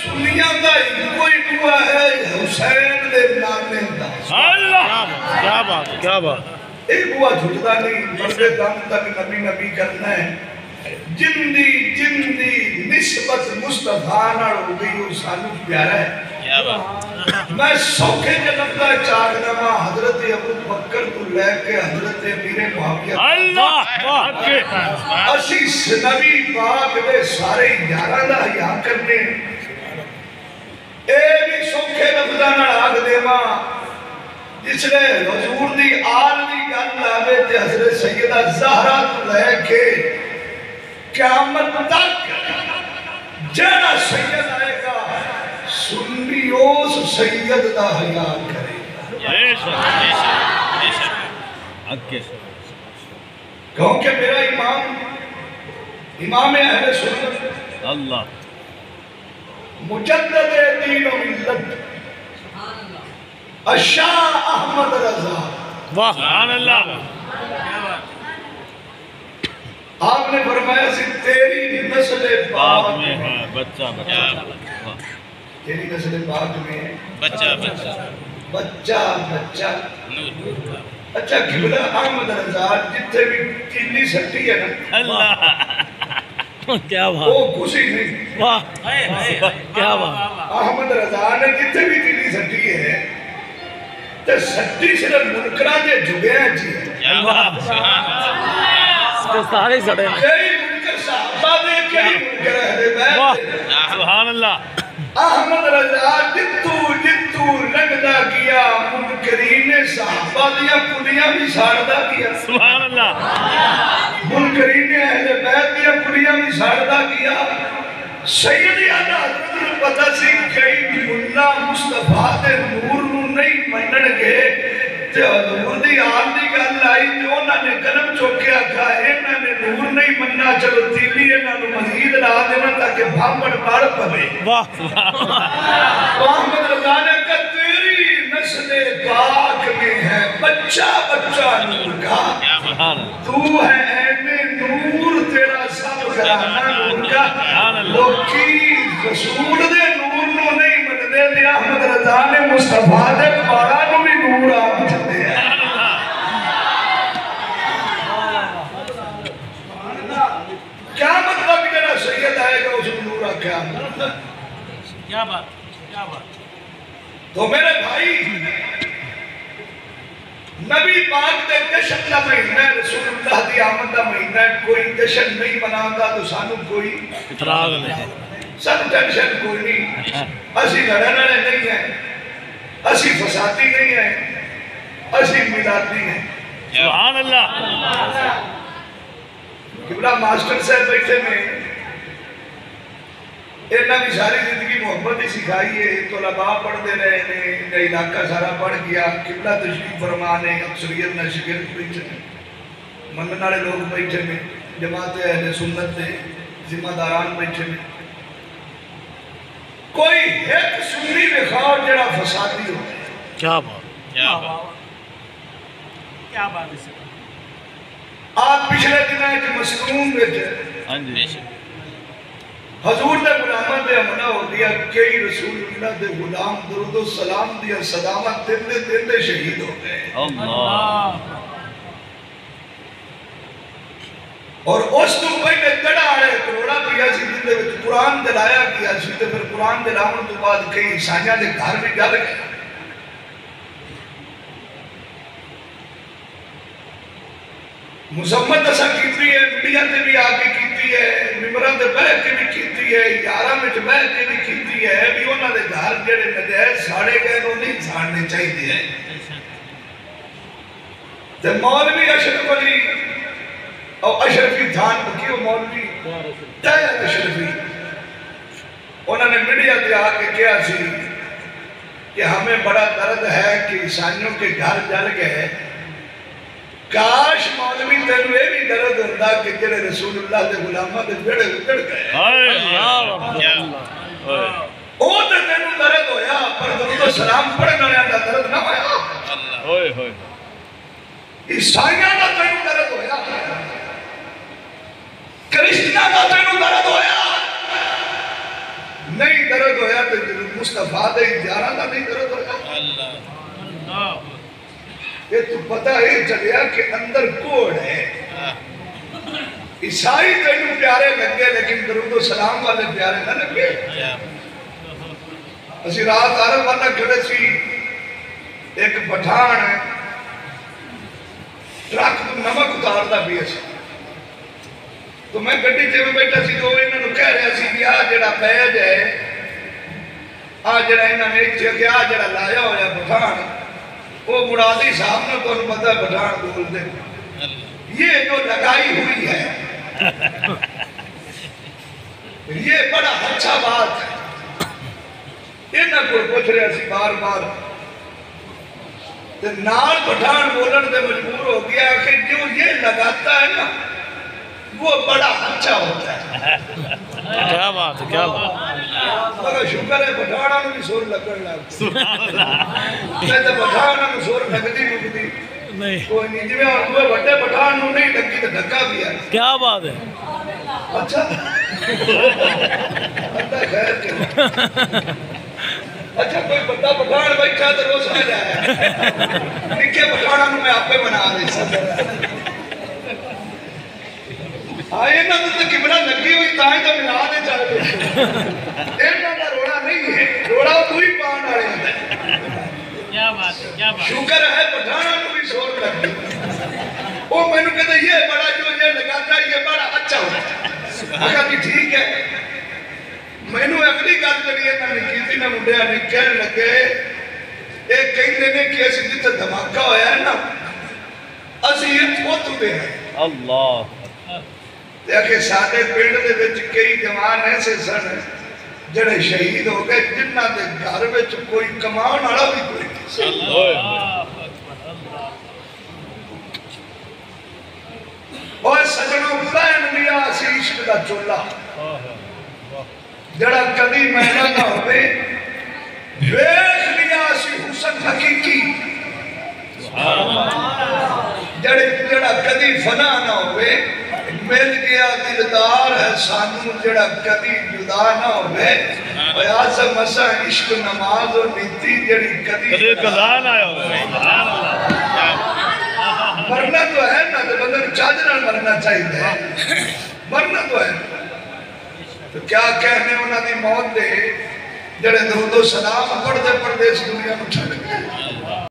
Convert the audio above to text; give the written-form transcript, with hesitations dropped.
سنیاں دا کوئی دعا ہے حسین دے نامے دا اللہ کیا بات کیا بات ایک دعا جھٹتا نہیں مردے دم تک نبی نبی کرنا ہے جندی جندی نسبت مصطفیٰ نال ہو گئی وہ سانو پیارا ہے میں سوکھے جنب کا چاہنا حضرت ابو بکر کو لے کے حضرت امیر معاویہ اللہ اسی نبی پاک دے سارے یاراں دا حیا کرنے اے بھی سوکھے لفظاں نال آکھ دیواں جس نے حضور دی آل دی گل آوے تے حضرت سیدہ زہرا تو لے کے قیامت تک جڑا سید آئے گا سنی اس سید دا حیا کرے کہوں کہ میرا امام اہل سنت اللہ مجدد دین و ملت الشاہ احمد رضا واہ سبحان اللہ آپ نے فرمایا سی تیری نسل باغ پاک میں میں ہے بچہ بچہ تیری نسل پاک میں بچہ بچہ بچہ بچہ اچھا قبلہ احمد رضا جتنے بھی تیلی سٹی ہے نا اللہ کیا بات وہ کسی نہیں واہ کیا بات احمد رضا نے جتنے بھی تیلی سٹی ہے تو سٹی صرف منکران دے جگہ ہیں جی اس کے سارے سڑے ہیں کئی منکر صحابہ دے کئی منکر اہل واہ بیت سبحان اللہ احمد رضا جتو لگدا کیا منکرین صحابہ دیا کلیاں بھی ساڑدا کیا سبحان اللہ منکرین اہل بیت دیا کلیاں بھی ساڑدا کیا سیدی آدھا حضرت نے پتہ سی کئی ملا مصطفیٰ دے نور نو نہیں منن گے تے حضور دی آل دی گل آئی تے انہاں نے قلم چوکیا کہا انہاں نے نور نہیں مننا چلو تیلی انہاں نے مزید لا دینا تاکہ بھامبڑ پاڑ پوے واہ تو احمد رضا نے کہا تیری نسل پاک میں ہے بچہ بچہ نور کا سبحان اللہ تو ہے این نور تیرا سب گھرانا نور کا لوکی رسول دے نور نو نہیں من دے دیا احمد رضا نے مصطفیٰ دے پاڑا نو بھی نور آپ چلتے ہیں کیا مطلب جنہا سید آئے گا اس نور آکھا کیا بات کیا بات تو میرے بھائی نبی پاک دے جشن کا مہینہ ہے رسول اللہ دی آمد کا مہینہ ہے کوئی جشن نہیں مناتا تو سانو کوئی اطراغ نہیں سب ٹینشن کوئی نہیں اسی لڑنے نہیں ہیں اسی فسادی نہیں ہیں اسی میلادی ہیں سبحان اللہ قبلہ ماسٹر صاحب بیٹھے میں انہاں بھی ساری زندگی محبت ہی سکھائی ہے طلباء پڑھ دے رہے ہیں انہاں علاقہ سارا پڑھ گیا قبلہ تشریف فرمانے اکثریت نہ شگرد بیٹھے ہیں منن والے لوگ بیٹھے میں جماعت اہل سنت دے ذمہ داران بیٹھے میں کوئی ایک سنی دکھاؤ جڑا فسادی ہو کیا بات کیا بات کیا بات ہے آپ پچھلے دن ایک مسلوم بیٹھے ہاں جی حضور دے غلامت دے امنہ ہو دیا کئی رسول اللہ دے غلام درود و سلام دیا صدامت دن دے شہید ہو گئے اللہ اور اس تو پہلے تڑا آڑے کروڑا پیا سی دن دے وچ قرآن دلایا گیا سی تے پھر قرآن دلاؤن تو بعد کئی عیسائیاں دے گھر بھی جل گئے مذمت اسا کیتی ہے میڈیا تے بھی آگے کیتی ہے ممبراں تے بیٹھ کے بھی کیتی ہے یاراں وچ بیٹھ کے بھی کیتی ہے بھی انہاں دے گھر جڑے نجائز ساڑے گئے نو نہیں ساڑنے چاہیے تے مولوی اشرف علی اور اشرفی تھان بکیو مولوی تیار اشرفی انہوں نے میڈیا تے آ کے کیا سی کہ ہمیں بڑا درد ہے کہ عیسائیوں کے گھر جل گئے کاش مولوی تینو یہ بھی درد ہوتا کہ جڑے رسول اللہ دے غلامہ دے بیڑے اکڑ گئے او تے تینو درد ہویا پر درود و سلام پڑھنے والے دا درد نہ ہویا عیسائیاں دا تینو درد ہویا کرسچناں دا تینو درد ہویا نہیں درد ہویا تو مصطفیٰ دے جارہ کا نہیں درد ہویا اللہ یہ تو پتہ ہے چلیا کہ اندر کوڑ ہے عیسائی تینوں پیارے لگے لیکن درود و سلام والے پیارے نہ لگے اسی رات عرب والا کھڑے سی ایک پٹھان ہے ٹرک تو نمک اتارتا بھی ہے تو میں گڈی تے میں بیٹھا سی تو انہوں نے کہہ رہا سی کہ آج جڑا بیج ہے آج جڑا انہوں نے چھے کہ آج جڑا لایا ہویا پٹھان وہ مرادی صاحب نے تو پتہ پٹھان بول دے یہ جو لگائی ہوئی ہے یہ بڑا اچھا بات ہے انہوں کو پوچھ رہا سی بار بار نال پٹھان بولن دے مجبور ہو گیا کہ جو یہ لگاتا ہے نا وہ بڑا اچھا ہوتا ہے کیا بات ہے کیا بات مگر شکر ہے پٹھانا میں بھی سور لگن لگتا ہے تو پٹھانا میں سور لگتی نہیں کوئی نہیں جی میں اور دوے بڑے پٹھان نو نہیں لگی تو ڈھکا بھی ہے کیا بات ہے اچھا اللہ خیر کے اچھا کوئی بڑا پٹھان بیٹھا تو روز آ جائے نکے پٹھانا نو میں آپ پہ بنا دے سکتا آئے نا تو قبلہ لگی ہوئی تائیں تو ملا دے چاہتے اینا کا روڑا نہیں ہے روڑا تو ہی پان آ رہے ہیں کیا بات ہے کیا بات شکر ہے پٹھانا کو بھی شور لگی وہ میں نے کہتا یہ بڑا جو یہ لگاتا ہے یہ بڑا اچھا ہوتا ہے میں کہا کہ ٹھیک ہے میں نے اگلی گل کریے نہ نکیتی نہ مڈیا نے کہنے لگے ایک کئی دینے کی ایسی جتے دھماکہ ہویا ہے نا اسی یہ تھوتو دے ہیں اللہ دیکھیں سادے پیڑ دے وچ کئی جوان ایسے سن جڑے شہید ہو گئے جنہ دے گھر وچ کوئی کمان والا بھی کوئی نہیں اور سجنوں پہن لیا اسی عشق دا چولہا جڑا کدی محنہ نہ ہوئے ویخ لیا اسی حسن حقیقی جڑا کدی فنا نہ ہوئے مل گیا دلدار ہے سانو جڑا کدی جدا نہ ہوئے ویاسم اسا عشق نماز و نیتی جڑی کدی قضا نہ ہوئے مرنا تو ہے نا تو بندر چاجرہ مرنا چاہیے مرنا تو ہے تو کیا کہنے انہوں نے موت دے جڑے درود و سلام پڑھ دے اس دنیا میں چھڑ گئے